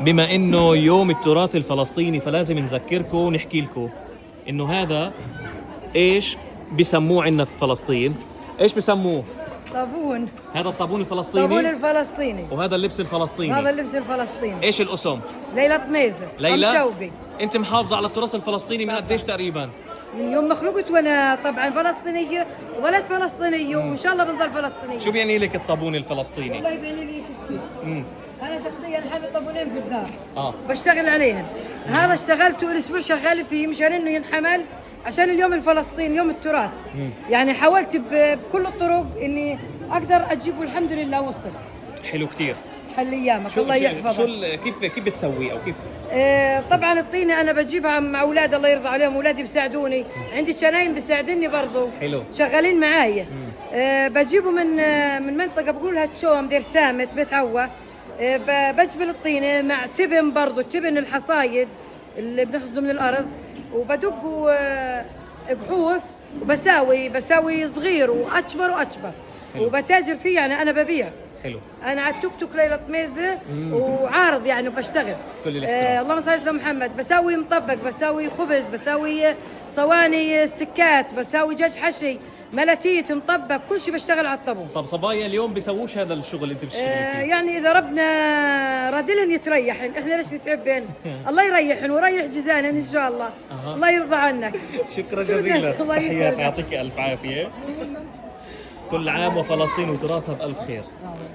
بما انه يوم التراث الفلسطيني فلازم نذكركم ونحكي لكم انه هذا ايش بسموه عندنا في فلسطين. ايش بسموه؟ طابون. هذا الطابون الفلسطيني. طابون الفلسطيني. وهذا اللبس الفلسطيني. هذا اللبس الفلسطيني. ايش الاسم؟ ليلى طميزة. ليلى شوقي. انت محافظه على التراث الفلسطيني من قديش تقريبا؟ من يوم ما خلقت وانا طبعا فلسطينيه وظلت فلسطينيه وان شاء الله بنضل فلسطينيه. شو بيعني لك الطابون الفلسطيني؟ والله بيعني لي شيء. انا شخصيا حامل طابونين في الدار. بشتغل عليهم. هذا اشتغلته الاسبوع شغال فيه مشان انه ينحمل عشان اليوم الفلسطيني يوم التراث. يعني حاولت بكل الطرق اني اقدر اجيبه الحمد لله وصل. حلو كتير. حل ايامك الله يحفظك. كيف بتسوي او كيف؟ طبعا الطينه انا بجيبها مع اولاد الله يرضى عليهم، اولادي بساعدوني، عندي شناين بساعدني برضو. حلو. شغالين معايا. بجيبه من منطقه بقولها تشوم دير سامت بيت عوا. بجبل الطينه مع تبن برضو، التبن الحصايد اللي بنحصده من الارض، وبدقه قحوف وبساوي صغير واكبر واكبر. وبتاجر فيه يعني انا ببيع. حلو. انا على التوك توك ليلى طميزه وعارض يعني وبشتغل. اللهم صل على محمد. بساوي مطبق، بساوي خبز، بساوي صواني استكات، بساوي دجاج حشي، ملاتيت، مطبق، كل شيء بشتغل على الطابون. طب صبايا اليوم بيسووش هذا الشغل اللي انت بتشتغلي فيه؟ يعني اذا ربنا رادلهن يتريحن، احنا ليش نتعبن؟ الله يريحن ويريح جزانهن ان شاء الله. الله يرضى عنك. شكرا جزيلا. الله يسعدك. يعطيك الف عافيه. كل عام وفلسطين وتراثها بألف خير.